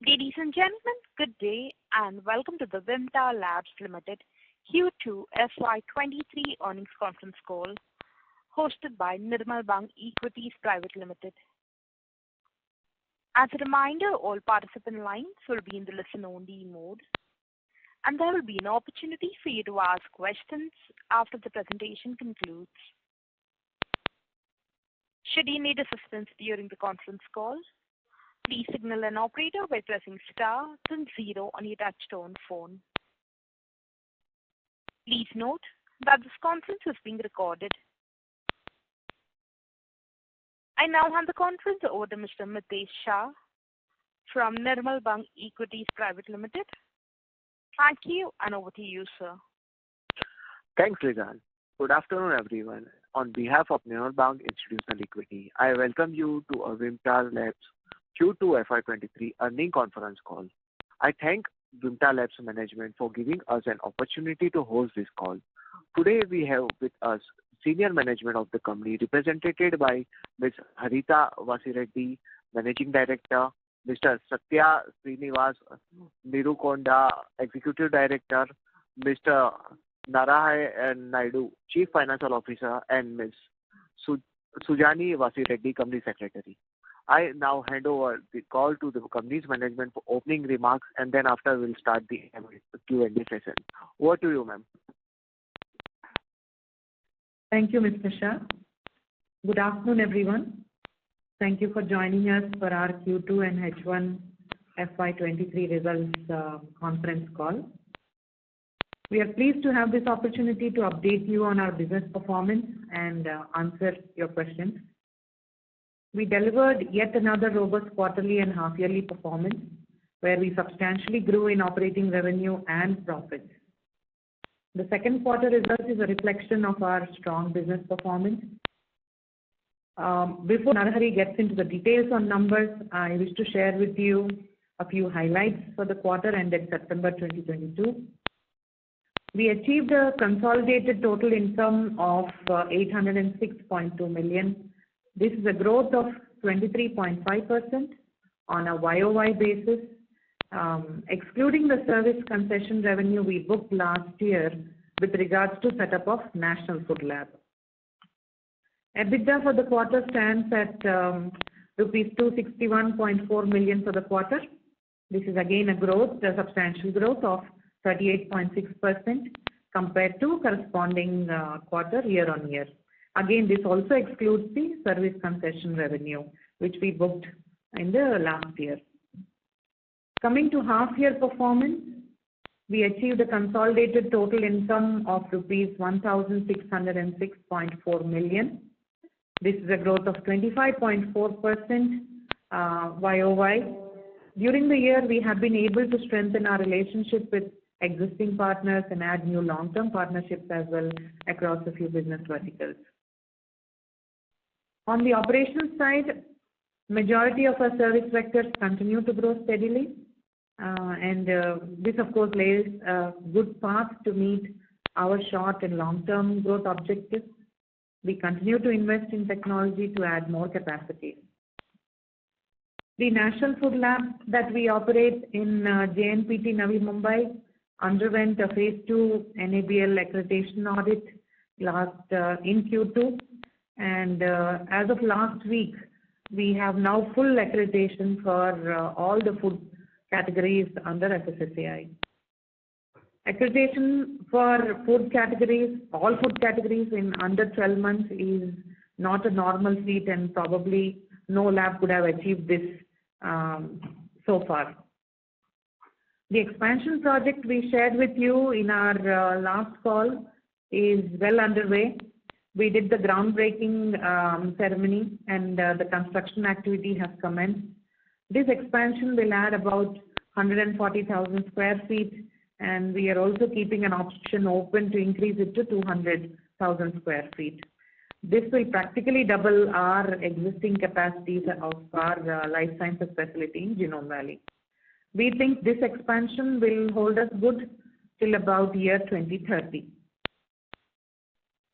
Ladies and gentlemen, good day and welcome to the VIMTA Labs Limited Q2 FY23 earnings conference call hosted by Nirmal Bang Equities Private Limited. As a reminder, all participant lines will be in the listen-only mode, and there will be an opportunity for you to ask questions after the presentation concludes. Should you need assistance during the conference call, please signal an operator by pressing star then 0 on your touchtone phone. Please note that this conference is being recorded. I now hand the conference over to Mr. Mitesh Shah from Nirmal Bang Equities Private Limited. Thank you, and over to you, sir. Thanks, Lizanne. Good afternoon, everyone. On behalf of Nirmal Bang Institutional Equity, I welcome you to a VIMTA Labs Q2 FY23 earnings conference call. I thank VIMTA Labs management for giving us an opportunity to host this call. Today we have with us senior management of the company represented by Ms. Harita Vasireddy, Managing Director, Mr. Satya Srinivas Nirukonda, Executive Director, Mr. Narayan Naidu, Chief Financial Officer, and Ms. Sujani Vasireddy, Company Secretary. I now hand over the call to the company's management for opening remarks, and then after we'll start the Q&A session. Over to you, ma'am. Thank you, Mr. Shah. Good afternoon, everyone. Thank you for joining us for our Q2 and H1 FY23 results conference call. We are pleased to have this opportunity to update you on our business performance and answer your questions. We delivered yet another robust quarterly and half-yearly performance where we substantially grew in operating revenue and profits. The second quarter result is a reflection of our strong business performance. Before Narahari gets into the details on numbers, I wish to share with you a few highlights for the quarter ended September 2022. We achieved a consolidated total income of 806.2 million. This is a growth of 23.5% on a YOY basis. Excluding the service concession revenue we booked last year with regards to setup of National Food Lab. EBITDA for the quarter stands at rupees 261.4 million for the quarter. This is again a substantial growth of 38.6% compared to corresponding quarter year on year. Again, this also excludes the service concession revenue which we booked in the last year. Coming to half-year performance, we achieved a consolidated total income of rupees 1,606.4 million. This is a growth of 25.4% YOY. During the year, we have been able to strengthen our relationship with existing partners and add new long-term partnerships as well across a few business verticals. On the operations side, majority of our service vectors continue to grow steadily, and this of course lays a good path to meet our short and long-term growth objectives. We continue to invest in technology to add more capacity. The National Food Lab that we operate in JNPT Navi Mumbai underwent a phase 2 NABL accreditation audit in Q2. And as of last week, we have now full accreditation for all the food categories under FSSAI. Accreditation for food categories, all food categories in under 12 months is not a normal feat, and probably no lab could have achieved this so far. The expansion project we shared with you in our last call is well underway. We did the groundbreaking ceremony and the construction activity has commenced. This expansion will add about 140,000 square feet, and we are also keeping an option open to increase it to 200,000 square feet. This will practically double our existing capacities of our life sciences facility in Genome Valley. We think this expansion will hold us good till about year 2030.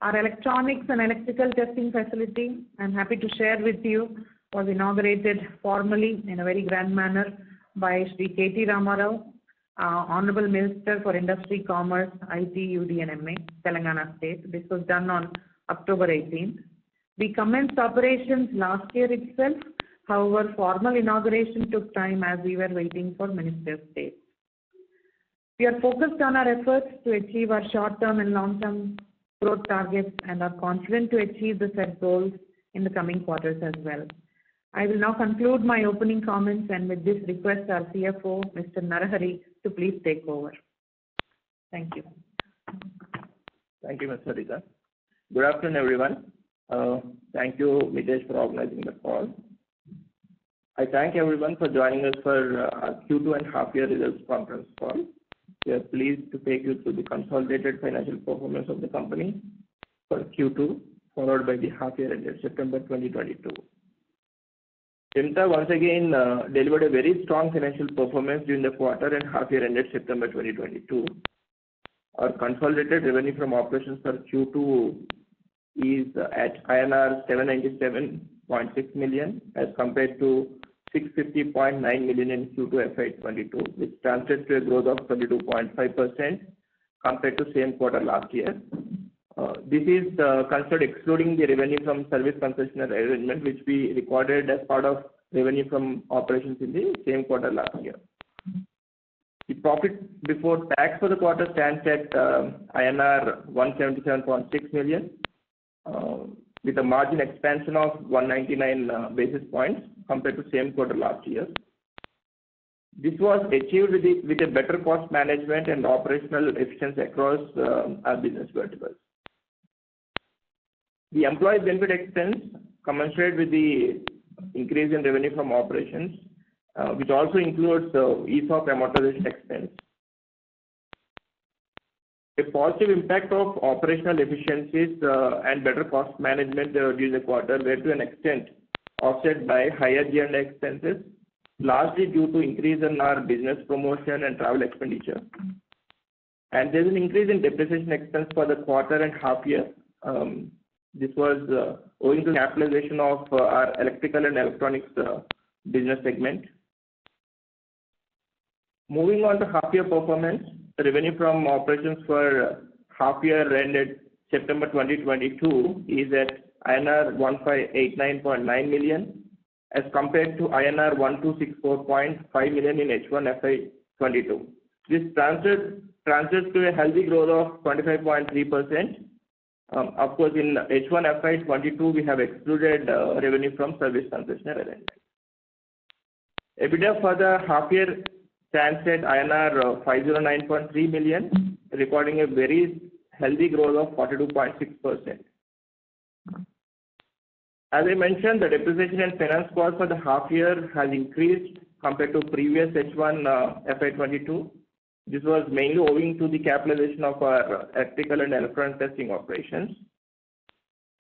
Our electronics and electrical testing facility, I'm happy to share with you, was inaugurated formally in a very grand manner by Shri K.T. Ramarao, Honorable Minister for Industry, Commerce, IT, UD and MA, Telangana State. This was done on October 18th. We commenced operations last year itself. However, formal inauguration took time as we were waiting for Ministry of State. We are focused on our efforts to achieve our short-term and long-term growth targets and are confident to achieve the set goals in the coming quarters as well. I will now conclude my opening comments and with this request our CFO, Mr. Narahari, to please take over. Thank you. Thank you, Ms. Sarita. Good afternoon, everyone. Thank you, Mitesh, for organizing the call. I thank everyone for joining us for our Q2 and half-year results conference call. We are pleased to take you through the consolidated financial performance of the company for Q2, followed by the half-year ended September 2022. VIMTA once again delivered a very strong financial performance during the quarter and half-year ended September 2022. Our consolidated revenue from operations for Q2 is at INR 797.6 million as compared to 650.9 million in Q2 FY22, which translates to a growth of 22.5% compared to same quarter last year. This is considered excluding the revenue from service concessionary arrangement, which we recorded as part of revenue from operations in the same quarter last year. The profit before tax for the quarter stands at INR 177.6 million, with a margin expansion of 199 basis points compared to same quarter last year. This was achieved with a better cost management and operational efficiency across our business verticals. The employee benefit expense commensurate with the increase in revenue from operations, which also includes ESOP amortization expense. A positive impact of operational efficiencies and better cost management during the quarter were to an extent offset by higher G&A expenses, largely due to increase in our business promotion and travel expenditure. And there is an increase in depreciation expense for the quarter and half year. This was owing to capitalization of our electrical and electronics business segment. Moving on to half year performance, the revenue from operations for half year ended September 2022 is at INR 1589.9 million as compared to INR 1264.5 million in H1 FY22. This translates to a healthy growth of 25.3%. Of course, in H1 FY22, we have excluded revenue from service concessionary arrangement. EBITDA for the half year stands at INR 509.3 million, recording a very healthy growth of 42.6%. As I mentioned, the depreciation and finance cost for the half year has increased compared to previous H1 FY22. This was mainly owing to the capitalization of our electrical and electronic testing operations,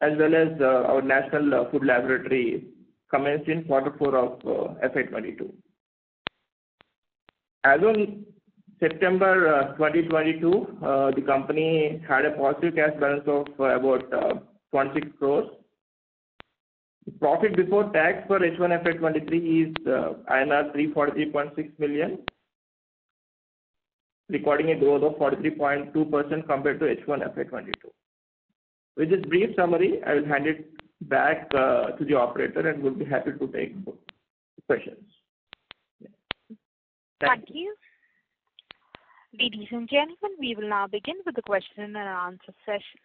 as well as our National Food Laboratory commenced in Q4 of FY22. As on September 2022, the company had a positive cash balance of about 26 crores. The profit before tax for H1 FY23 is INR 343.6 million, recording a growth of 43.2% compared to H1 FY22. With this brief summary, I will hand it back to the operator and would be happy to take questions. Thank you. Ladies and gentlemen, we will now begin with the question and answer session.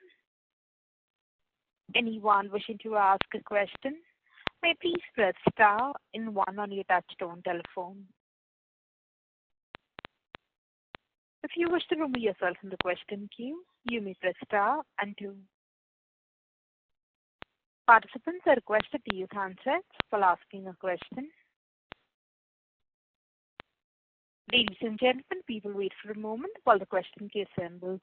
Anyone wishing to ask a question may please press star and 1 on your touchtone telephone. If you wish to remove yourself from the question queue, you may press star and 2. Participants are requested to use handsets while asking a question. Ladies and gentlemen, we will wait for a moment while the question queue assembles.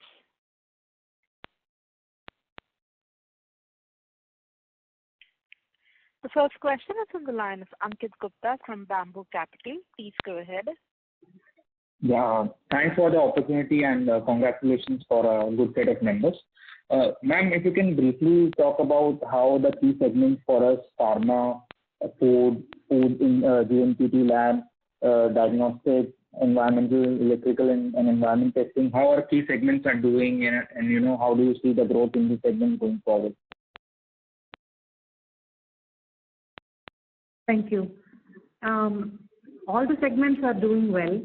The first question is on the line of Ankit Gupta from Bamboo Capital. Please go ahead. Yeah, thanks for the opportunity and congratulations for a good set of numbers. Ma'am, if you can briefly talk about how the key segments for us, pharma, food in GMPT lab, diagnostic, environmental, electrical, and environment testing. How our key segments are doing, and how do you see the growth in the segment going forward? Thank you. All the segments are doing well.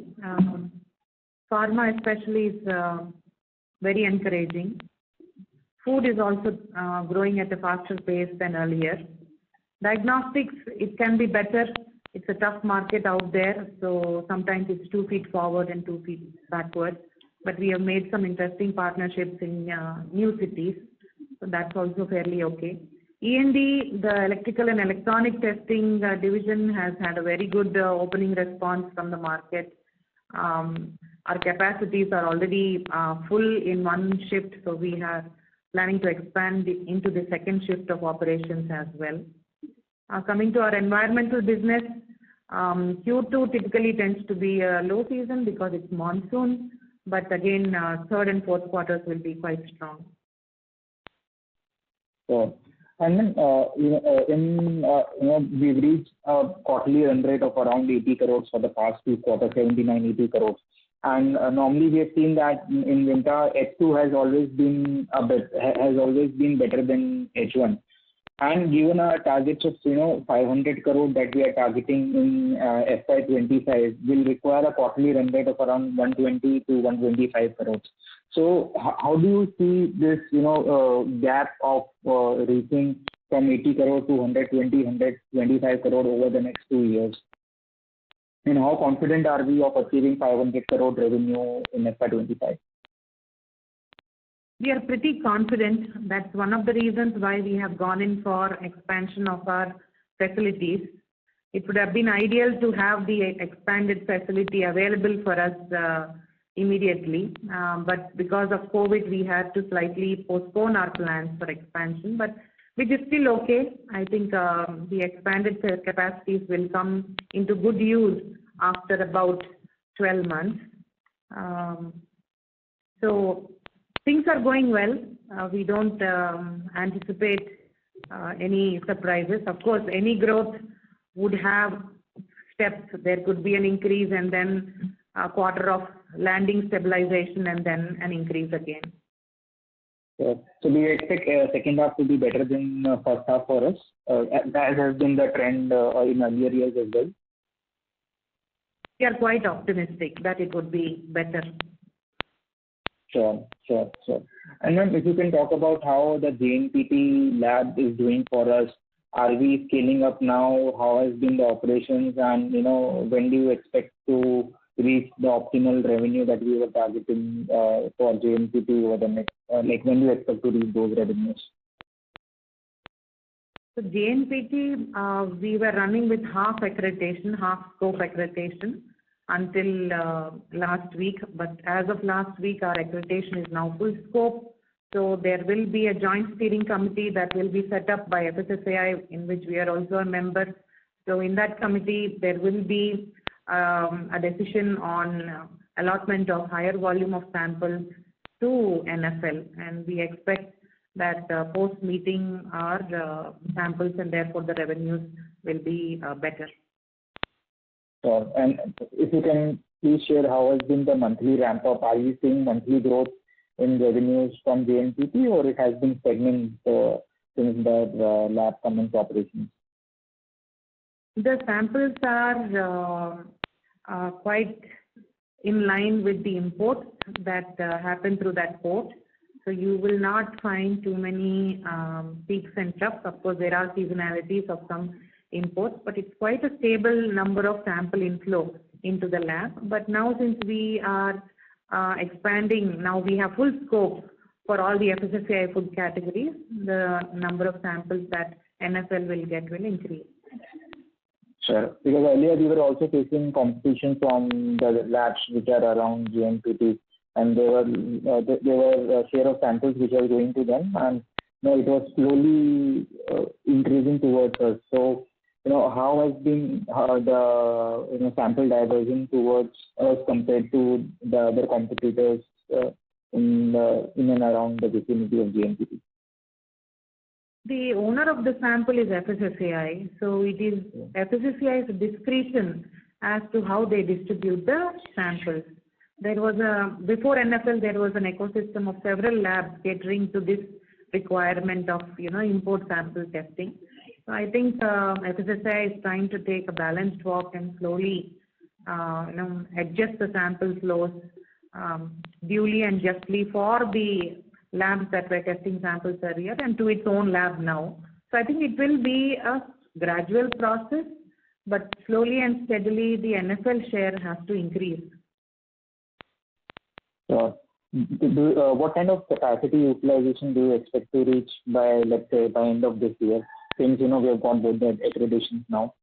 Pharma especially is very encouraging. Food is also growing at a faster pace than earlier. Diagnostics, it can be better. It's a tough market out there, so sometimes it's 2 feet forward and 2 feet backward. But we have made some interesting partnerships in new cities, so that's also fairly okay. E&D, the electrical and electronic testing division, has had a very good opening response from the market. Our capacities are already full in one shift, so we are planning to expand into the second shift of operations as well. Coming to our environmental business, Q2 typically tends to be a low season because it's monsoon, but again, third and fourth quarters will be quite strong. Sure. And then, we've reached a quarterly run rate of around 80 crores for the past 2 quarters, 79, 80 crores. And normally we have seen that in VIMTA, H2 has always been better than H1. And given our targets of 500 crore that we are targeting in FY25, will require a quarterly run rate of around 120 to 125 crores. So how do you see this gap of reaching from 80 crore to 120, 125 crore over the next 2 years? And how confident are we of achieving 500 crore revenue in FY25? We are pretty confident. That's one of the reasons why we have gone in for expansion of our facilities. It would have been ideal to have the expanded facility available for us immediately, but because of COVID, we had to slightly postpone our plans for expansion, but which is still okay. I think the expanded capacities will come into good use after about 12 months. So things are going well. We don't anticipate any surprises. Of course, any growth would have steps. There could be an increase and then a quarter of landing stabilization and then an increase again. So do you expect second half to be better than first half for us? That has been the trend in earlier years as well. We are quite optimistic that it would be better. Sure. And then if you can talk about how the JNPT lab is doing for us. Are we scaling up now? How has been the operations? And, when do you expect to reach the optimal revenue that we were targeting for JNPT over the next, when do you expect to reach those revenues? So JNPT, we were running with half scope accreditation until last week. But as of last week, our accreditation is now full scope. So there will be a joint steering committee that will be set up by FSSAI, in which we are also a member. So in that committee, there will be a decision on allotment of higher volume of samples to NFL, and we expect that post-meeting our samples and therefore the revenues will be better. Sure. And if you can please share how has been the monthly ramp up? Are you seeing monthly growth in revenues from JNPT, or it has been stagnant since the lab commenced operations? The samples are quite in line with the imports that happen through that port. So you will not find too many peaks and troughs. Of course, there are seasonalities of some imports, but it's quite a stable number of sample inflow into the lab. But now since we are expanding, now we have full scope for all the FSSAI food categories, the number of samples that NFL will get will increase. Sure. Because earlier we were also facing competition from the labs which are around JNPT, and there were a share of samples which are going to them, and it was slowly increasing towards us. So how has been the sample diversion towards us compared to the other competitors in and around the vicinity of JNPT? The owner of the sample is FSSAI, so it is FSSAI's discretion as to how they distribute the samples. Before NFL, there was an ecosystem of several labs catering to this requirement of, import sample testing. So I think FSSAI is trying to take a balanced walk and slowly, adjust the sample flows duly and justly for the labs that were testing samples earlier and to its own lab now. So I think it will be a gradual process, but slowly and steadily the NFL share has to increase. Sure. What kind of capacity utilization do you expect to reach by, let's say, by end of this year? Since, we have got both the accreditations now.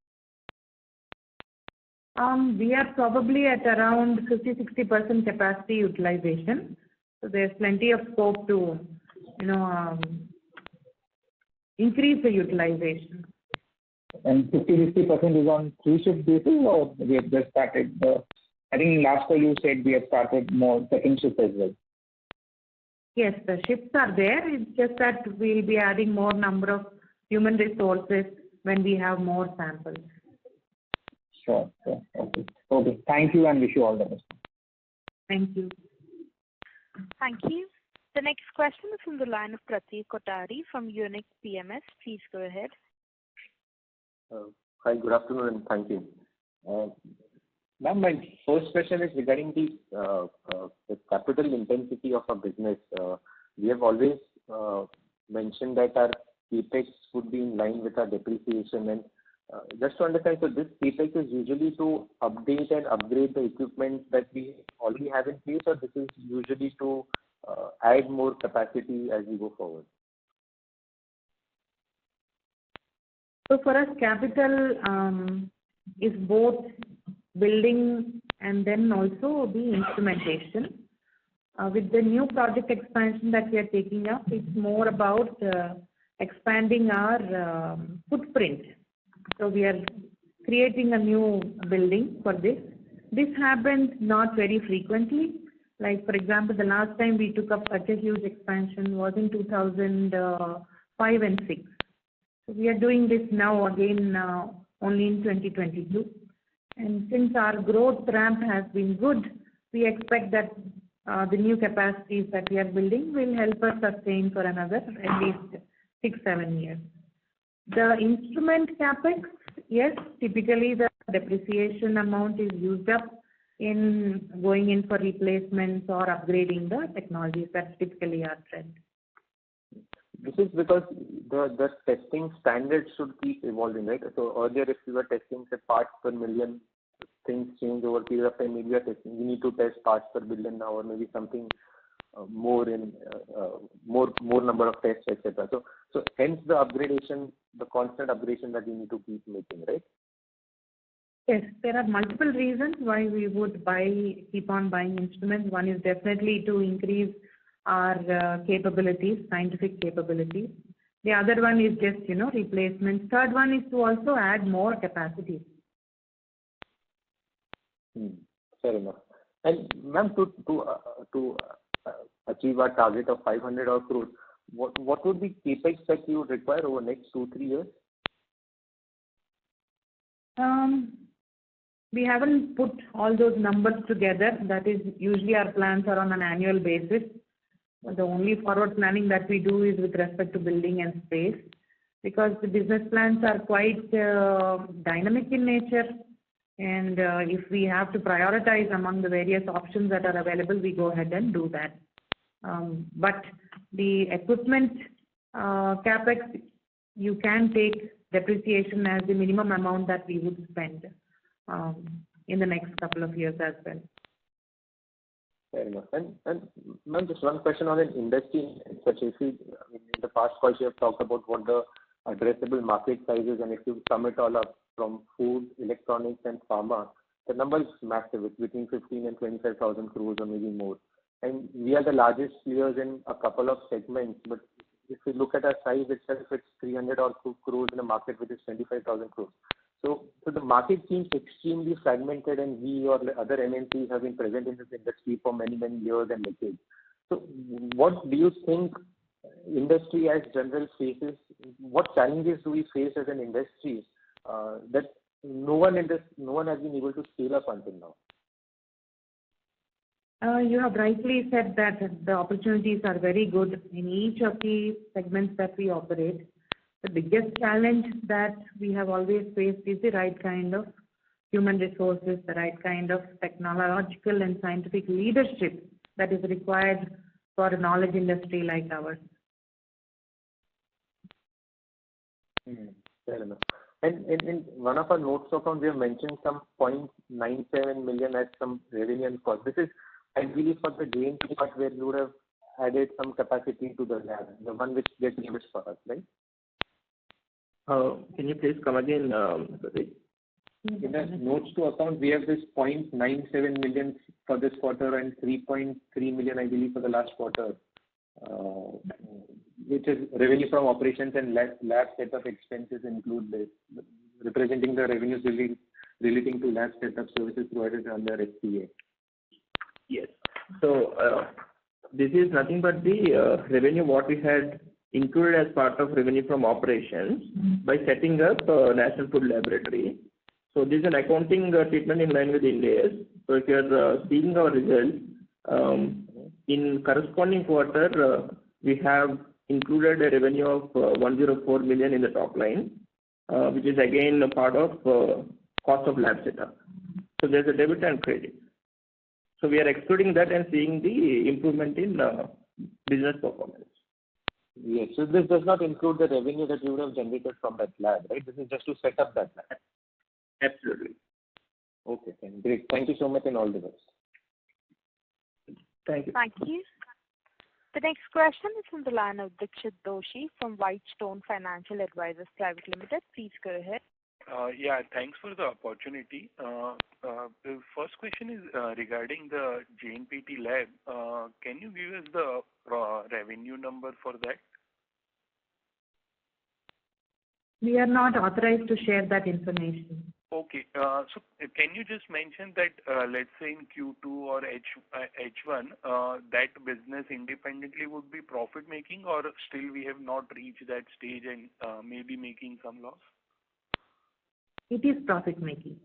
We are probably at around 50-60% capacity utilization. So there's plenty of scope to, increase the utilization. And 50-60% is on 3-shift basis, or we have just started? I think last call you said we have started more second shift as well. Yes, the shifts are there. It's just that we'll be adding more number of human resources when we have more samples. Sure. Okay. Thank you and wish you all the best. Thank you. Thank you. The next question is from the line of Pratik Kothari from Unique PMS. Please go ahead. Hi, good afternoon and thank you. Ma'am, my first question is regarding the capital intensity of our business. We have always mentioned that our capex would be in line with our depreciation, and just to understand, so this capex is usually to update and upgrade the equipment that we already have in place, or this is usually to add more capacity as we go forward? So for us, capital is both building and then also the instrumentation. With the new project expansion that we are taking up, it's more about expanding our footprint. So we are creating a new building for this. This happens not very frequently. Like, for example, the last time we took up such a huge expansion was in 2005 and 6. So we are doing this now again only in 2022. And since our growth ramp has been good, we expect that the new capacities that we are building will help us sustain for another at least 6-7 years. The instrument capex, yes, typically the depreciation amount is used up in going in for replacements or upgrading the technologies. That's typically our trend. This is because the testing standards should keep evolving, right? So earlier, if we were testing say parts per million, things change over a period of time. Maybe we are testing, we need to test parts per billion now, or maybe something more number of tests, etc. So hence the upgradation, the constant upgradation that we need to keep making, right? Yes, there are multiple reasons why we would keep on buying instruments. One is definitely to increase our capabilities, scientific capabilities. The other one is just, replacement. Third one is to also add more capacity. Fair enough. And ma'am, to achieve our target of 500 crores, what would be capex that you would require over the next 2-3 years? We haven't put all those numbers together. That is, usually our plans are on an annual basis. The only forward planning that we do is with respect to building and space, because the business plans are quite dynamic in nature. And if we have to prioritize among the various options that are available, we go ahead and do that. But the equipment capex, you can take depreciation as the minimum amount that we would spend in the next couple of years as well. Fair enough. And ma'am, just one question on an industry such as in the past calls you have talked about what the addressable market size is, and if you sum it all up from food, electronics and pharma, the number is massive. It's between 15 and 25,000 crores or maybe more. And we are the largest players in a couple of segments, but if you look at our size itself, it's 300 or 2 crores in a market which is 25,000 crores. So the market seems extremely fragmented, and we or other MNCs have been present in this industry for many, many years and decades. So what do you think industry as general faces? What challenges do we face as an industry that no one has been able to scale up until now. You have rightly said that the opportunities are very good in each of the segments that we operate. The biggest challenge that we have always faced is the right kind of human resources, the right kind of technological and scientific leadership that is required for a knowledge industry like ours. Fair enough. And in one of our notes account, we have mentioned some 0.97 million as some revenue and cost. This is, I believe, for the JNP part where you would have added some capacity to the lab, the one which gets used for us, right? Can you please come again, Pradeep? In the notes to account, we have this 0.97 million for this quarter and 3.3 million, I believe, for the last quarter, which is revenue from operations and lab setup expenses include this, representing the revenues relating to lab setup services provided under SPA. Yes. So this is nothing but the revenue what we had included as part of revenue from operations by setting up National Food Laboratory. So this is an accounting treatment in line with Ind AS. So if you are seeing our results, in corresponding quarter, we have included a revenue of 104 million in the top line, which is again a part of cost of lab setup. So there's a debit and credit. So we are excluding that and seeing the improvement in business performance. Yes. So this does not include the revenue that you would have generated from that lab, right? This is just to set up that lab. Absolutely. Okay, then. Great. Thank you so much and all the best. Thank you. Thank you. The next question is from the line of Dikshit Doshi from Whitestone Financial Advisors Private Limited. Please go ahead. Yeah, thanks for the opportunity. The first question is regarding the JNPT lab. Can you give us the revenue number for that? We are not authorized to share that information. Okay. So can you just mention that, let's say in Q2 or H1, that business independently would be profit making, or still we have not reached that stage and maybe making some loss? It is profit making.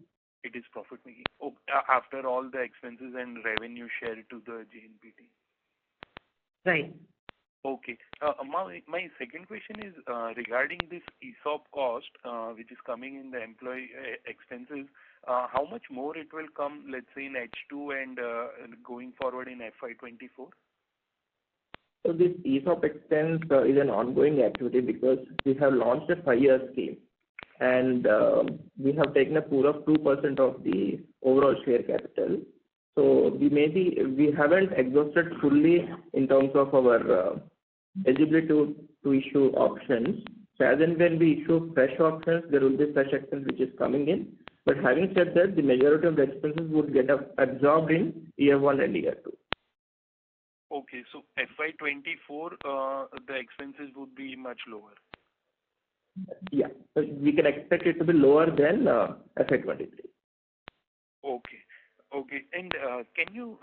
It is profit making. Oh, after all the expenses and revenue shared to the JNPT. Right. Okay. My second question is regarding this ESOP cost, which is coming in the employee expenses. How much more it will come, let's say, in H2 and going forward in FY24? So this ESOP expense is an ongoing activity because we have launched a 5-year scheme, and we have taken a pool of 2% of the overall share capital. So we haven't exhausted fully in terms of our eligibility to issue options. So as and when we issue fresh options, there will be fresh expense which is coming in. But having said that, the majority of the expenses would get absorbed in year 1 and year 2. Okay, so FY24, the expenses would be much lower. Yeah, so we can expect it to be lower than FY23. Okay. Okay. And can you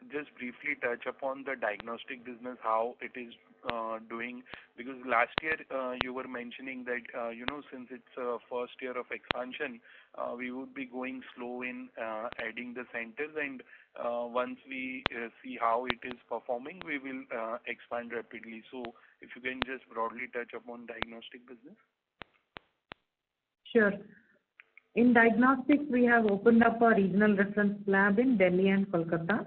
just briefly touch upon the diagnostic business, how it is doing? Because last year you were mentioning that, since it's first year of expansion, we would be going slow in adding the centers, and once we see how it is performing, we will expand rapidly. So if you can just broadly touch upon diagnostic business. Sure. In diagnostics, we have opened up a regional reference lab in Delhi and Kolkata.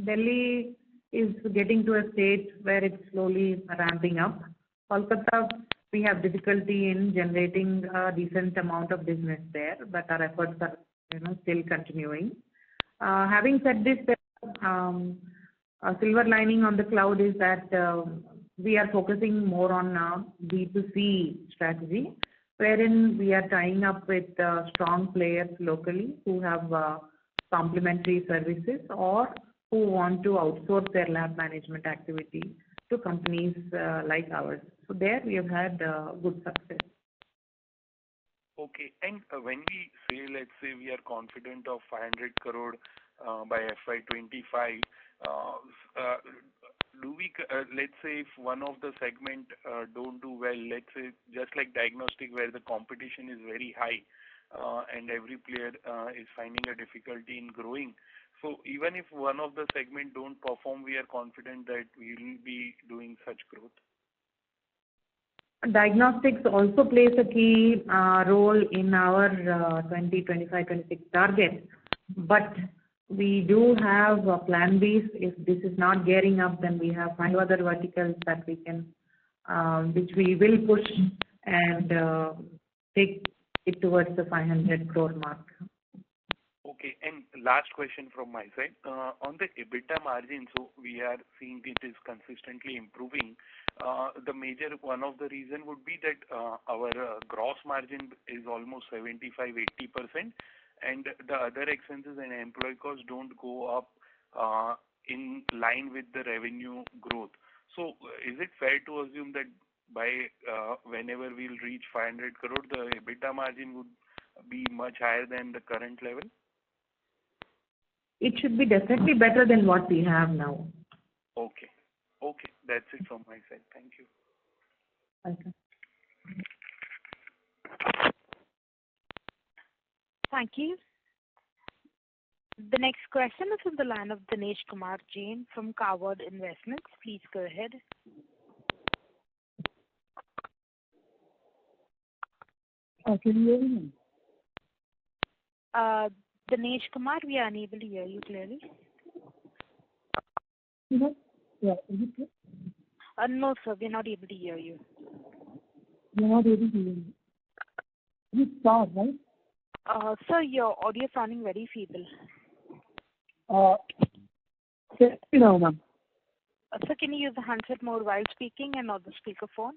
Delhi is getting to a state where it's slowly ramping up. Kolkata, we have difficulty in generating a decent amount of business there, but our efforts are, still continuing. Having said this, a silver lining on the cloud is that we are focusing more on B2C strategy, wherein we are tying up with strong players locally who have complementary services or who want to outsource their lab management activity to companies like ours. So there we have had good success. Okay. And when we say, let's say we are confident of 500 crore by FY25, do we, let's say if one of the segment don't do well, let's say just like diagnostic where the competition is very high, and every player is finding a difficulty in growing. So even if one of the segment don't perform, we are confident that we will be doing such growth. Diagnostics also plays a key role in our 2025-26 target, but we do have plan Bs. If this is not gearing up, then we have 5 other verticals that we can, which we will push and take it towards the 500 crore mark. Okay, and last question from my side. On the EBITDA margin, so we are seeing it is consistently improving. The major one of the reason would be that our gross margin is almost 75-80%, and the other expenses and employee costs don't go up in line with the revenue growth. So is it fair to assume that by whenever we'll reach 500 crore, the EBITDA margin would be much higher than the current level? It should be definitely better than what we have now. Okay. Okay, that's it from my side. Thank you. Okay. Thank you. The next question is from the line of Dinesh Kumar Jain from Coward Investments. Please go ahead. Can you hear me? Dinesh Kumar, we are unable to hear you clearly. No? Yeah, is it clear? No, sir, we are not able to hear you. You're not able to hear me. It's star, right? Sir, your audio is sounding very feeble. Can you now, ma'am? Sir, can you use the handset more while speaking and not the speakerphone?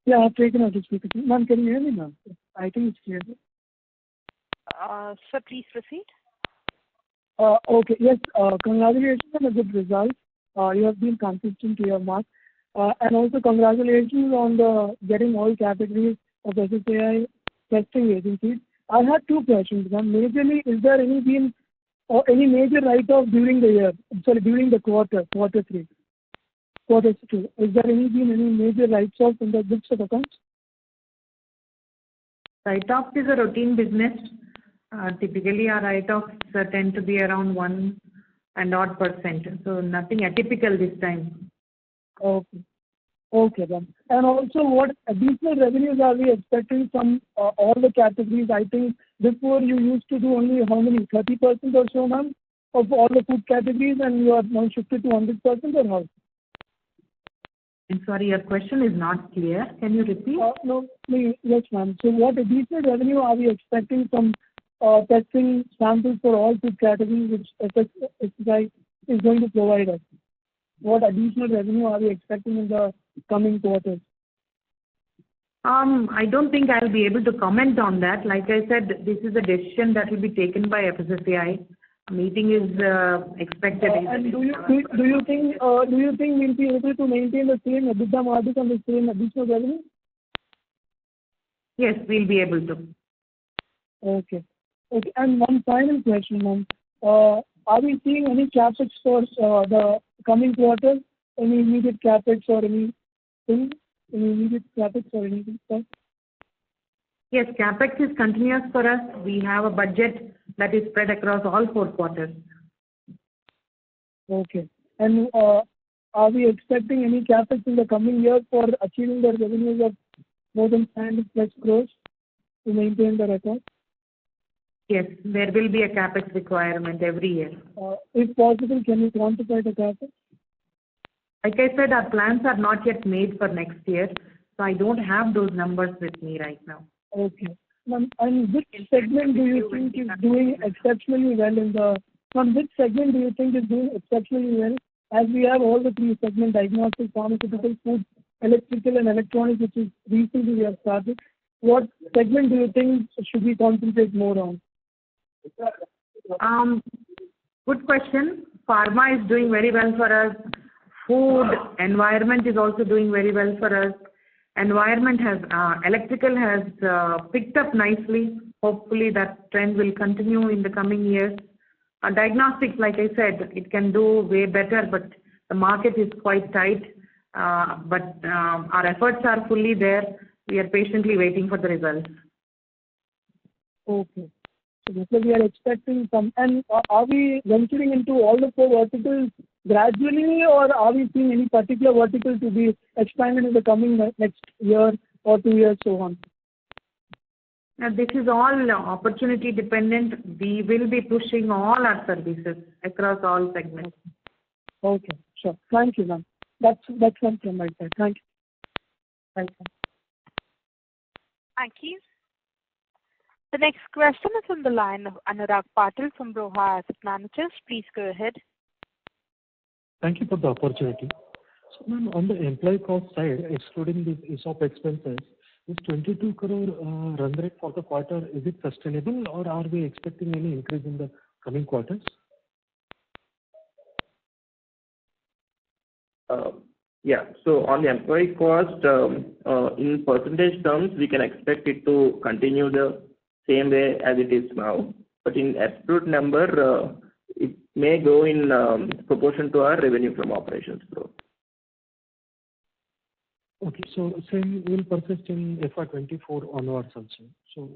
Yeah, I've taken out the speaker. Ma'am, can you hear me now? I think it's clear. Sir, please proceed. Okay, yes, congratulations on a good result. You have been consistent to your mark. And also congratulations on the getting all categories of SSAI testing agencies. I had 2 questions. One, majorly, is there any major write-off during the year? During the quarter 3, quarter 2. Is there been any major write-off in the books of accounts? Write-off is a routine business. Typically, our write-offs tend to be around 1% odd, so nothing atypical this time. Okay. Okay then. And also, what additional revenues are we expecting from all the categories? I think before you used to do only how many, 30% or so, ma'am, of all the food categories, and you are now shifted to 100% or how? I'm sorry, your question is not clear. Can you repeat? No, yes, ma'am. So what additional revenue are we expecting from testing samples for all food categories which FSI is going to provide us? What additional revenue are we expecting in the coming quarters? I don't think I'll be able to comment on that. Like I said, this is a decision that will be taken by FSSAI. A meeting is expected. And do you think we'll be able to maintain the same EBITDA margin and the same additional revenue? Yes, we'll be able to. Okay. Okay. And one final question, ma'am. Are we seeing any capex for the coming quarter? Any immediate capex or anything? Any immediate capex or anything, sir? Yes, capex is continuous for us. We have a budget that is spread across all 4 quarters. Okay. And are we expecting any capex in the coming year for achieving the revenues of more than 500+ crores to maintain the record? Yes, there will be a capex requirement every year. If possible, can you quantify the capex? Like I said, our plans are not yet made for next year, so I don't have those numbers with me right now. Okay. And which segment do you think is doing exceptionally well which segment do you think is doing exceptionally well? As we have all the 3 segments, diagnostics, pharmaceutical, food, electrical and electronics, which is recently we have started. What segment do you think should we concentrate more on? Good question. Pharma is doing very well for us. Food, environment is also doing very well for us. Electrical has picked up nicely. Hopefully that trend will continue in the coming years. Diagnostics, like I said, it can do way better, but the market is quite tight. But our efforts are fully there. We are patiently waiting for the results. Okay. So that's why we are expecting some. And are we venturing into all the 4 verticals gradually, or are we seeing any particular vertical to be expanded in the coming next year or 2 years, so on? Now, this is all opportunity dependent. We will be pushing all our services across all segments. Okay, sure. Thank you, ma'am. That's one from my side. Thank you. Welcome. Thank you. The next question is on the line of Anurag Patil from Roha Asset Managers. Please go ahead. Thank you for the opportunity. So, ma'am, on the employee cost side, excluding the ESOP expenses, is 22 crore run rate for the quarter, is it sustainable, or are we expecting any increase in the coming quarters? Yeah. So on the employee cost, in percentage terms, we can expect it to continue the same way as it is now. But in absolute number, it may go in proportion to our revenue from operations growth. Okay, so same will persist in FY24 onwards also. So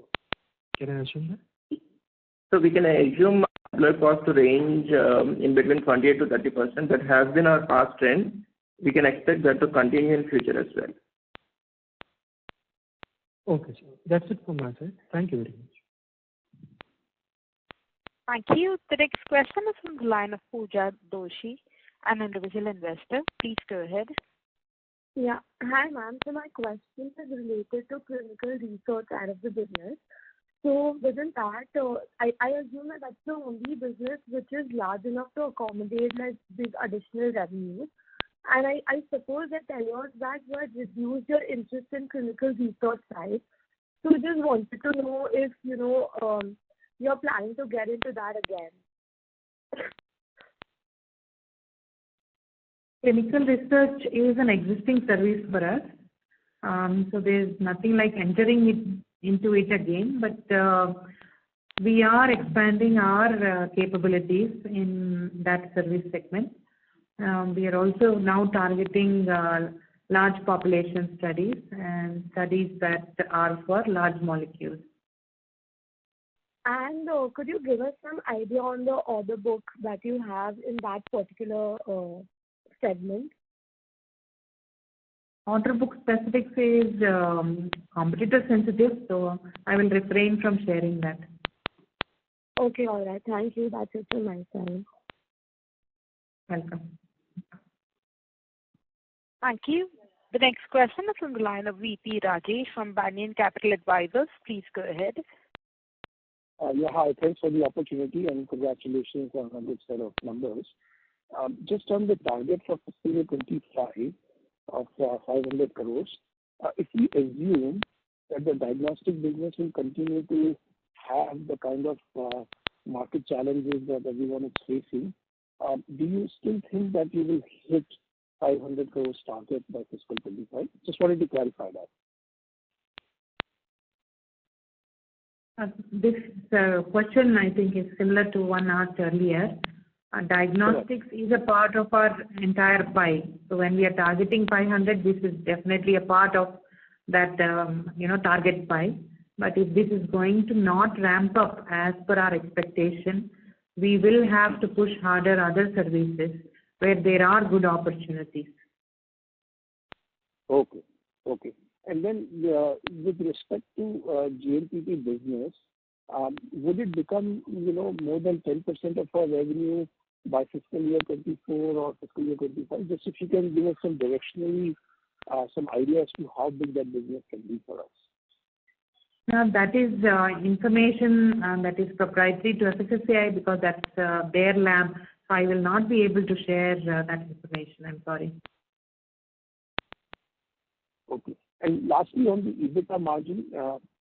can I assume that? So we can assume employee cost to range in between 28 to 30%. That has been our past trend. We can expect that to continue in future as well. Okay, sir. That's it from my side. Thank you very much. Thank you. The next question is from the line of Pooja Doshi, an individual investor. Please go ahead. Yeah. Hi, ma'am. So my question is related to clinical research side of the business. So within that, I assume that that's the only business which is large enough to accommodate like big additional revenues. And I suppose that 10 years back you had reduced your interest in clinical research side. So I just wanted to know if, you're planning to get into that again. Clinical research is an existing service for us. So there's nothing like entering into it again, but we are expanding our capabilities in that service segment. We are also now targeting large population studies and studies that are for large molecules. And could you give us some idea on the order book that you have in that particular segment? Order book specifics is competitor sensitive, so I will refrain from sharing that. Okay, all right. Thank you. That's it from my side. Welcome. Thank you. The next question is from the line of VP Rajesh from Banyan Capital Advisors. Please go ahead. Yeah, hi. Thanks for the opportunity and congratulations on a good set of numbers. Just on the target for fiscal year 25 of 500 crores, if we assume that the diagnostic business will continue to have the kind of market challenges that everyone is facing, do you still think that you will hit 500 crores target by fiscal 25? Just wanted to clarify that. This question, I think, is similar to one asked earlier. Diagnostics is a part of our entire pie. So when we are targeting 500, this is definitely a part of that, target pie. But if this is going to not ramp up as per our expectation, we will have to push harder other services where there are good opportunities. Okay. And then with respect to GLPP business, would it become, more than 10% of our revenue by fiscal year 24 or fiscal year 25? Just if you can give us some directionally, some idea as to how big that business can be for us. Now, that is information that is proprietary to FSSAI because that's their lab. So I will not be able to share that information. I'm sorry. Okay. And lastly, on the EBITDA margin,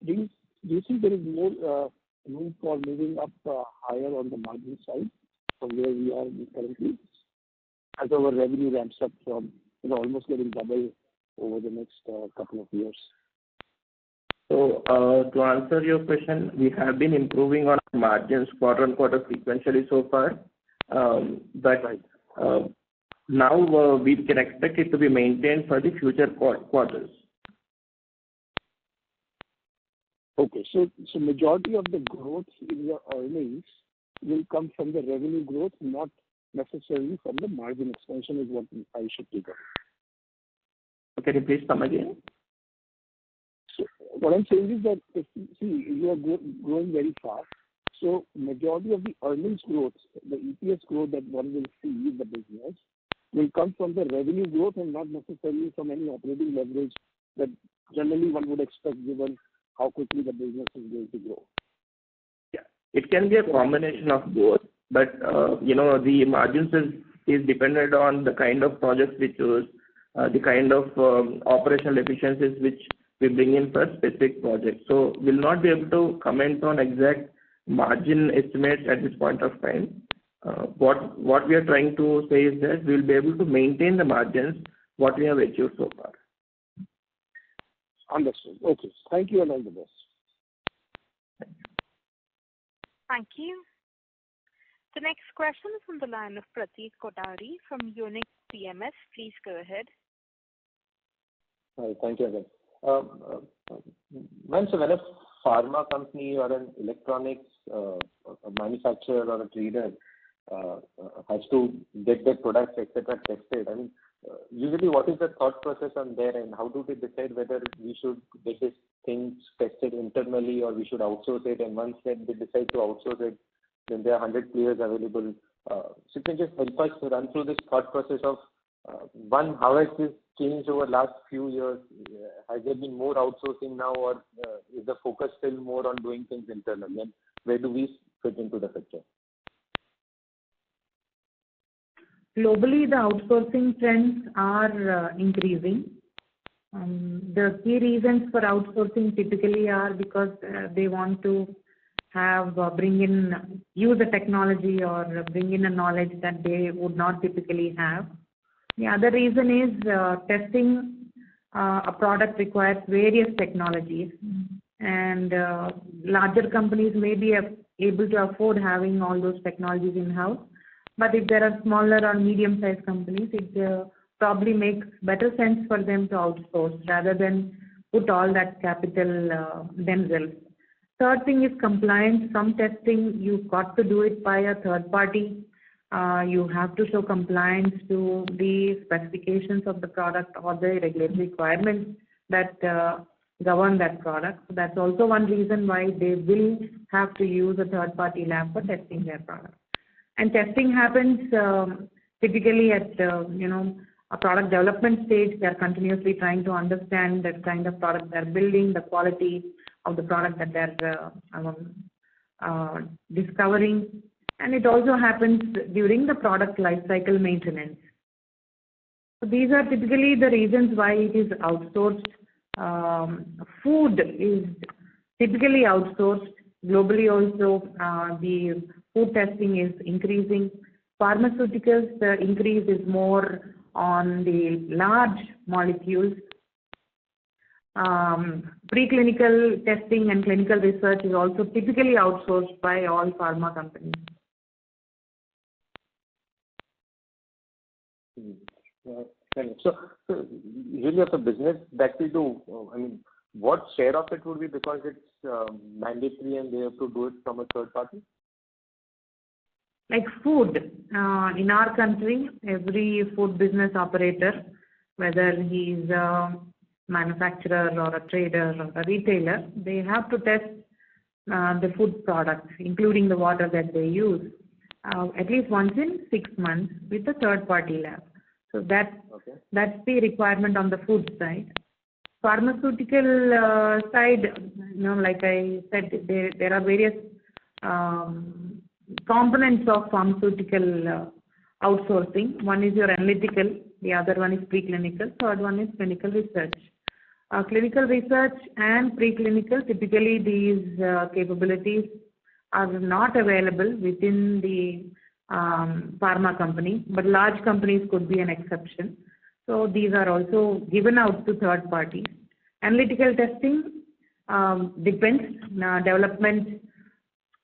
do you think there is more room for moving up higher on the margin side from where we are currently as our revenue ramps up from almost getting double over the next couple of years? So to answer your question, we have been improving on margins quarter on quarter sequentially so far. But now we can expect it to be maintained for the future quarters. Okay. So majority of the growth in your earnings will come from the revenue growth, not necessarily from the margin expansion, is what I should take away. Can you please come again? So what I'm saying is that you are growing very fast. So majority of the earnings growth, the EPS growth that one will see in the business will come from the revenue growth and not necessarily from any operating leverage that generally one would expect given how quickly the business is going to grow. Yeah, it can be a combination of both, but the margins is dependent on the kind of projects we choose, the kind of operational efficiencies which we bring in for specific projects. So we'll not be able to comment on exact margin estimates at this point of time. What we are trying to say is that we'll be able to maintain the margins what we have achieved so far. Understood. Okay. Thank you and all the best. Thank you. The next question is from the line of Pratik Kothari from Unique PMS. Please go ahead. Hi, thank you again. Ma'am, so when a pharma company or an electronics manufacturer or a trader has to get their products, etc., tested, I mean, usually what is the thought process on there and how do they decide whether we should get these things tested internally or we should outsource it? And once then they decide to outsource it, then there are 100 players available. So you can just help us run through this thought process of one, how has this changed over the last few years? Has there been more outsourcing now, or is the focus still more on doing things internally? And where do we fit into the picture? Globally, the outsourcing trends are increasing. The key reasons for outsourcing typically are because they want to use a technology or bring in a knowledge that they would not typically have. The other reason is testing a product requires various technologies, and larger companies may be able to afford having all those technologies in-house. But if there are smaller or medium-sized companies, it probably makes better sense for them to outsource rather than put all that capital themselves. Third thing is compliance. Some testing, you've got to do it by a third party. You have to show compliance to the specifications of the product or the regulatory requirements that govern that product. So that's also one reason why they will have to use a third-party lab for testing their product. And testing happens typically at a product development stage. They are continuously trying to understand the kind of product they're building, the quality of the product that they're discovering. And it also happens during the product lifecycle maintenance. So these are typically the reasons why it is outsourced. Food is typically outsourced. Globally also, the food testing is increasing. Pharmaceuticals, the increase is more on the large molecules. Preclinical testing and clinical research is also typically outsourced by all pharma companies. So usually of the business that we do, I mean, what share of it would be because it's mandatory and they have to do it from a third party? Like food, in our country, every food business operator, whether he's a manufacturer or a trader or a retailer, they have to test the food products, including the water that they use, at least once in 6 months with a third-party lab. So that's the requirement on the food side. Pharmaceutical side, like I said, there are various components of pharmaceutical outsourcing. One is your analytical, the other one is preclinical, third one is clinical research. Clinical research and preclinical, typically these capabilities are not available within the pharma company, but large companies could be an exception. So these are also given out to third parties. Analytical testing depends.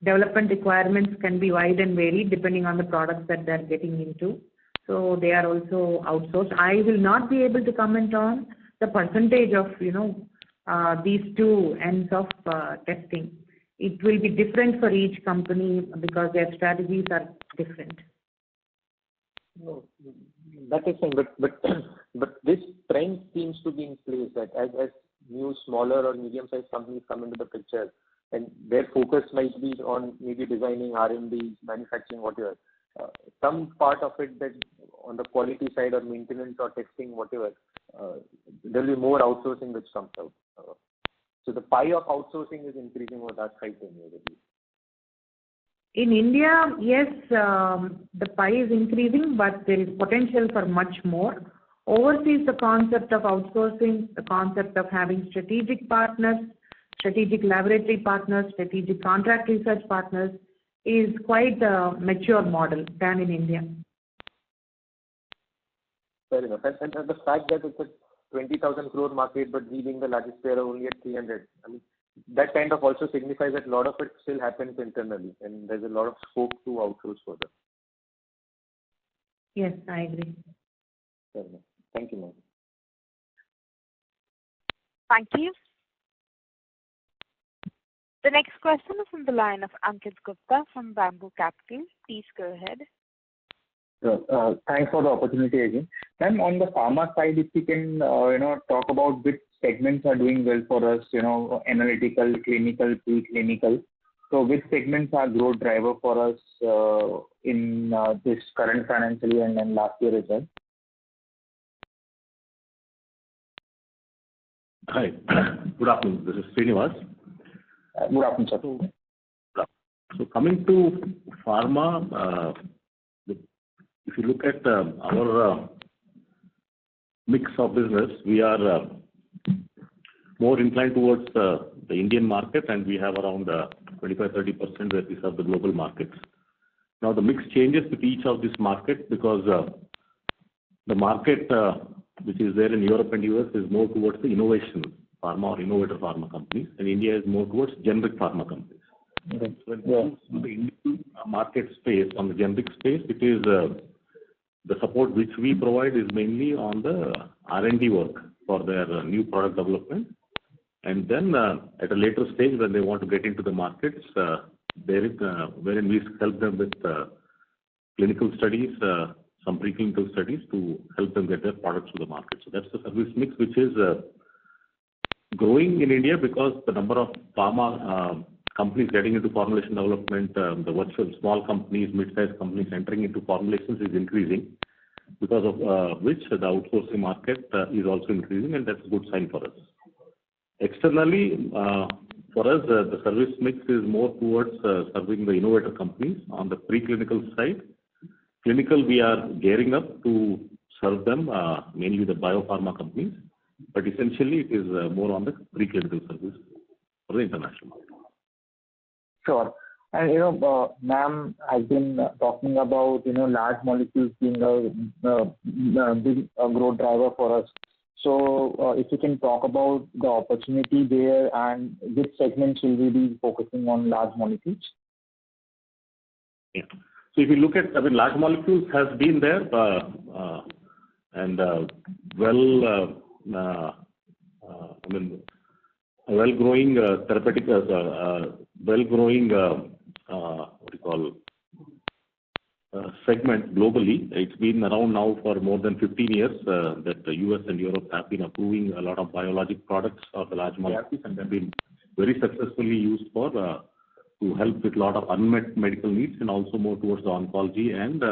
Development requirements can be wide and varied depending on the products that they're getting into. So they are also outsourced. I will not be able to comment on the percentage of, these two ends of testing. It will be different for each company because their strategies are different. No, that is fine, but this trend seems to be in place that as new smaller or medium-sized companies come into the picture, and their focus might be on maybe designing R&D, manufacturing, whatever. Some part of it that on the quality side or maintenance or testing, whatever, there will be more outsourcing which comes out. So the pie of outsourcing is increasing over that 5-10 years at least. In India, yes, the pie is increasing, but there is potential for much more. Overseas, the concept of outsourcing, the concept of having strategic partners, strategic laboratory partners, strategic contract research partners is quite a mature model than in India. Fair enough. And the fact that it's a 20,000 crore market, but we being the largest player only at 300, I mean, that kind of also signifies that a lot of it still happens internally, and there's a lot of scope to outsource further. Yes, I agree. Fair enough. Thank you, ma'am. Thank you. The next question is from the line of Ankit Gupta from Bamboo Capital. Please go ahead. Thanks for the opportunity again. Ma'am, on the pharma side, if you can, talk about which segments are doing well for us, analytical, clinical, preclinical. So which segments are growth driver for us in this current financial year and then last year as well? Hi. Good afternoon. This is Srinivas. Good afternoon, sir. So coming to pharma, if you look at our mix of business, we are more inclined towards the Indian market, and we have around 25-30% where we serve the global markets. Now the mix changes with each of these markets because the market which is there in Europe and US is more towards the innovation pharma or innovator pharma companies, and India is more towards generic pharma companies. Okay. So in the Indian market space, on the generic space, it is the support which we provide is mainly on the R&D work for their new product development. And then at a later stage when they want to get into the markets, wherein we help them with clinical studies, some preclinical studies to help them get their products to the market. So that's the service mix which is growing in India because the number of pharma companies getting into formulation development, the virtual small companies, mid-sized companies entering into formulations is increasing, because of which the outsourcing market is also increasing, and that's a good sign for us. Externally, for us, the service mix is more towards serving the innovator companies on the preclinical side. Clinical, we are gearing up to serve them, mainly the biopharma companies, but essentially it is more on the preclinical service for the international market. Sure. And ma'am has been talking about large molecules being a big growth driver for us. So if you can talk about the opportunity there and which segments will we be focusing on large molecules? Yeah. So if you look at, large molecules has been there and well-growing therapeutic, segment globally. It's been around now for more than 15 years that the US and Europe have been approving a lot of biologic products of the large molecules, and they've been very successfully used for to help with a lot of unmet medical needs and also more towards the oncology and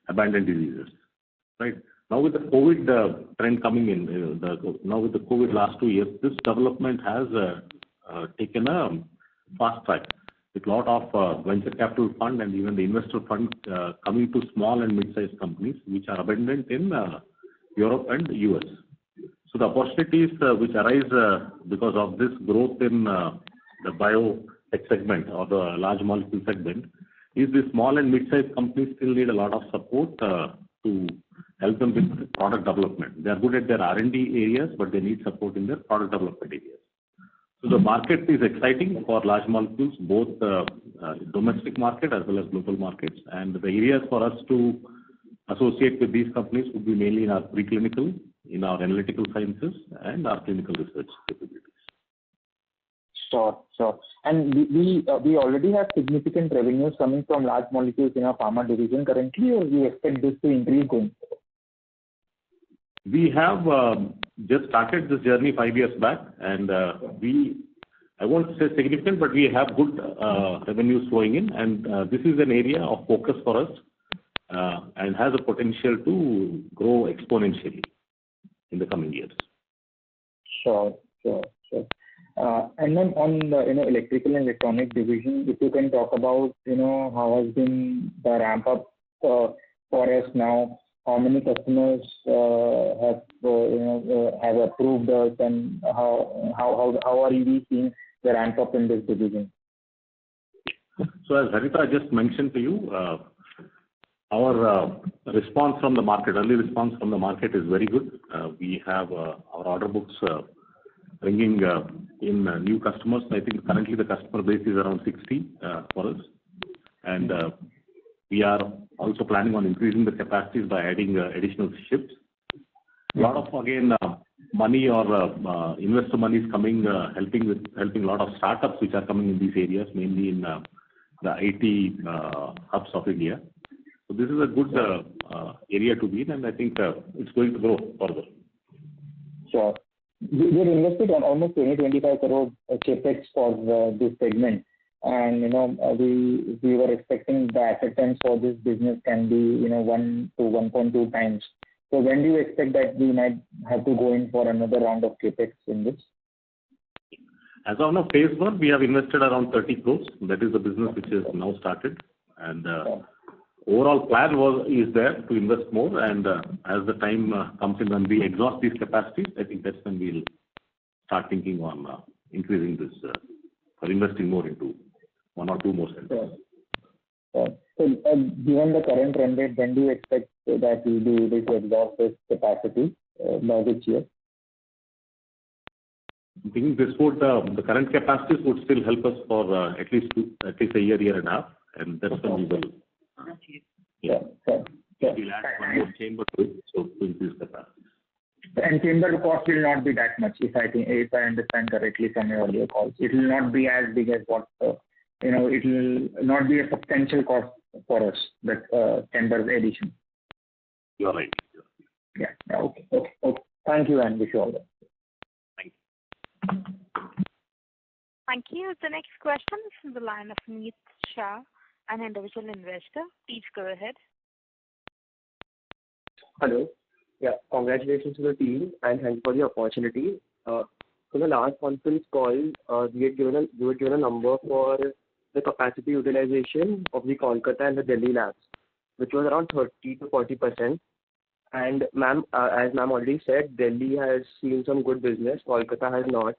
abandoned diseases. Right. Now with the COVID trend coming in, now with the COVID last 2 years, this development has taken a fast track with a lot of venture capital fund and even the investor fund coming to small and mid-sized companies which are abundant in Europe and US. So the opportunities which arise because of this growth in the biotech segment or the large molecule segment is the small and mid-sized companies still need a lot of support to help them with product development. They are good at their R&D areas, but they need support in their product development areas. So the market is exciting for large molecules, both domestic market as well as global markets. And the areas for us to associate with these companies would be mainly in our preclinical, in our analytical sciences, and our clinical research capabilities. Sure, sure. And we already have significant revenues coming from large molecules in our pharma division currently, or we expect this to increase going forward? We have just started this journey 5 years back, and I won't say significant, but we have good revenues flowing in, and this is an area of focus for us and has a potential to grow exponentially in the coming years. Sure. And then on the electrical and electronic division, if you can talk about how has been the ramp up for us now, how many customers have approved us, and how are you seeing the ramp up in this division? So as Harita just mentioned to you, our response from the market, early response from the market is very good. We have our order books bringing in new customers. I think currently the customer base is around 60 for us, and we are also planning on increasing the capacities by adding additional shifts. A lot of money or investor money is coming, helping a lot of startups which are coming in these areas, mainly in the IT hubs of India. So this is a good area to be in, and I think it's going to grow further. Sure. We invested on almost 20-25 crore capex for this segment, and we were expecting the asset turns for this business can be 1 to 1.2 times. So when do you expect that we might have to go in for another round of capex in this? As of now, phase 1, we have invested around 30 crores. That is the business which has now started, and overall plan is there to invest more, and as the time comes in when we exhaust these capacities, I think that's when we'll start thinking on increasing this or investing more into 1 or 2 more centers. So given the current run rate, when do you expect that we'll be able to exhaust this capacity by which year? I think this would the current capacities would still help us for at least a year and a half, and that's when we will. We'll add 1 more chamber to it, so to increase capacity. And chamber cost will not be that much, if I understand correctly from your earlier calls. It will not be as big as what it will not be a substantial cost for us, that chamber addition. You are right. Yeah. Okay. Thank you, and wish you all the best. Thank you. Thank you. The next question is from the line of Meet Shah, an individual investor. Please go ahead. Hello. Yeah, congratulations to the team and thanks for the opportunity. So the last conference call, you had given a number for the capacity utilization of the Kolkata and the Delhi labs, which was around 30 to 40%. And ma'am, as ma'am already said, Delhi has seen some good business, Kolkata has not.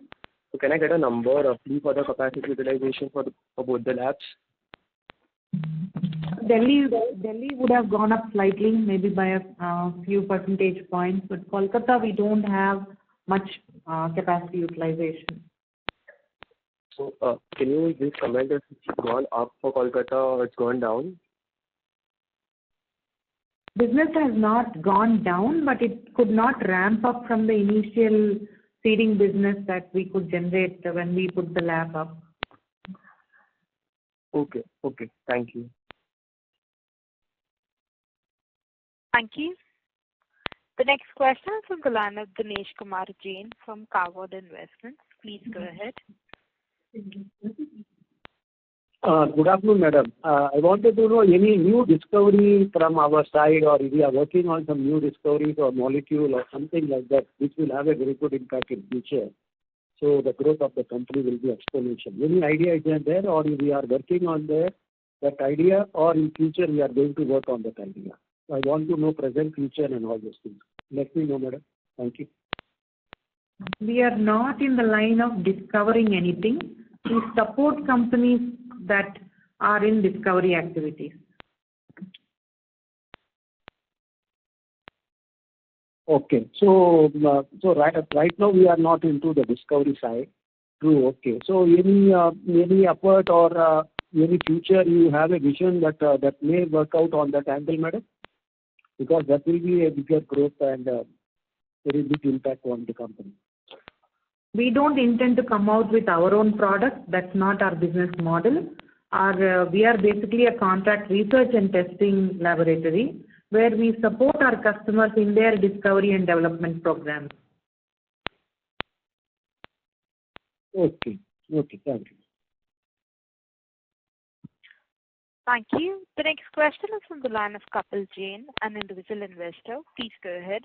So can I get a number roughly for the capacity utilization for both the labs? Delhi would have gone up slightly, maybe by a few percentage points, but Kolkata we don't have much capacity utilization. So can you just comment if it's gone up for Kolkata or it's gone down? Business has not gone down, but it could not ramp up from the initial seeding business that we could generate when we put the lab up. Okay. Thank you. Thank you. The next question is from the line of Dinesh Kumar Jain from Carwood Investments. Please go ahead. Good afternoon, madam. I wanted to know any new discovery from our side, or if we are working on some new discoveries or molecule or something like that, which will have a very good impact in future. So the growth of the company will be exponential. Any idea is there, or we are working on that idea, or in future we are going to work on that idea? I want to know present, future, and all those things. Let me know, madam. Thank you. We are not in the line of discovering anything. We support companies that are in discovery activities. Okay. So right now we are not into the discovery side. True. Okay. So any effort or any future you have a vision that may work out on that angle, madam? Because that will be a bigger growth and very big impact on the company. We don't intend to come out with our own product. That's not our business model. We are basically a contract research and testing laboratory where we support our customers in their discovery and development programs. Okay. Okay. Thank you. Thank you. The next question is from the line of Kapil Jain, an individual investor. Please go ahead.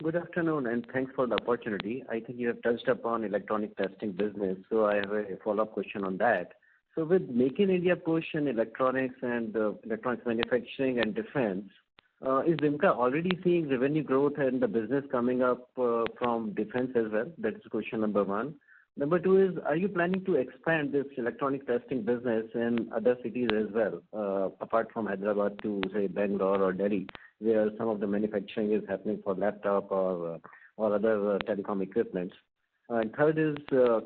Good afternoon, and thanks for the opportunity. I think you have touched upon electronic testing business, so I have a follow-up question on that. So with Make in India push in electronics and electronics manufacturing and defense, is VIMTA already seeing revenue growth and the business coming up from defense as well? That is question number one. Number two is, are you planning to expand this electronic testing business in other cities as well, apart from Hyderabad to, say, Bangalore or Delhi, where some of the manufacturing is happening for laptop or other telecom equipment? And third is,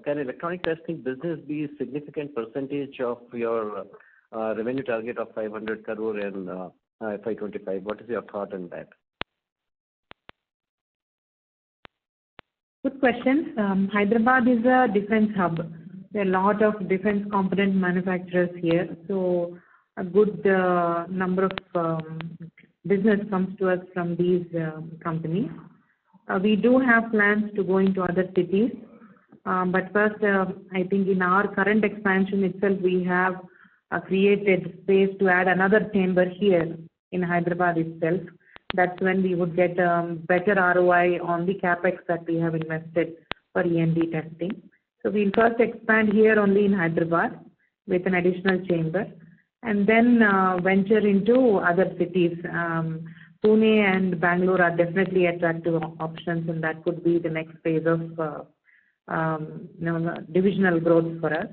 can electronic testing business be a significant percentage of your revenue target of 500 crore in FY25? What is your thought on that? Good questions. Hyderabad is a defense hub. There are a lot of defense component manufacturers here, so a good number of business comes to us from these companies. We do have plans to go into other cities, but first, I think in our current expansion itself, we have created space to add another chamber here in Hyderabad itself. That's when we would get better ROI on the capex that we have invested for E&D testing. So we'll first expand here only in Hyderabad with an additional chamber, and then venture into other cities. Pune and Bangalore are definitely attractive options, and that could be the next phase of divisional growth for us.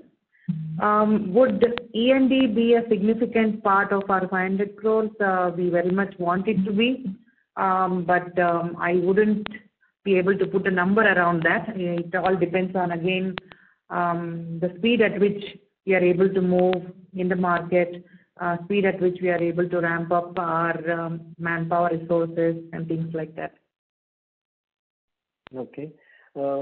Would E&D be a significant part of our 500 crores? We very much want it to be, but I wouldn't be able to put a number around that. It all depends on, again, the speed at which we are able to move in the market, speed at which we are able to ramp up our manpower resources and things like that. Okay.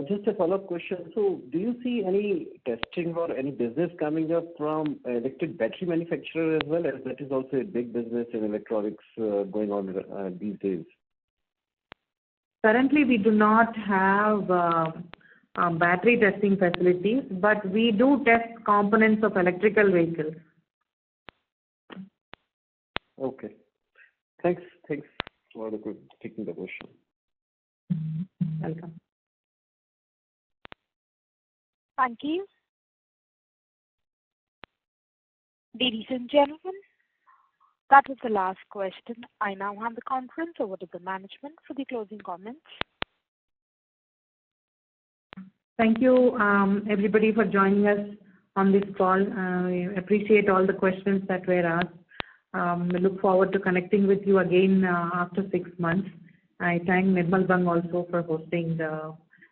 Just a follow-up question. So do you see any testing or any business coming up from electric battery manufacturer as well, as that is also a big business in electronics going on these days? Currently, we do not have battery testing facilities, but we do test components of electrical vehicles. Okay. Thanks for taking the question. Welcome. Thank you. Ladies and gentlemen, that was the last question. I now hand the conference over to the management for the closing comments. Thank you, everybody, for joining us on this call. We appreciate all the questions that were asked. We look forward to connecting with you again after 6 months. I thank Nirmal Bang also for hosting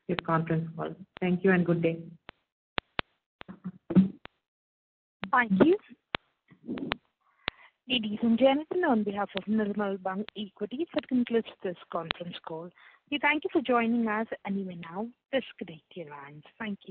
this conference call. Thank you and good day. Thank you. Ladies and gentlemen, on behalf of Nirmal Bang Equities, that concludes this conference call. We thank you for joining us, and you may now disconnect your lines. Thank you.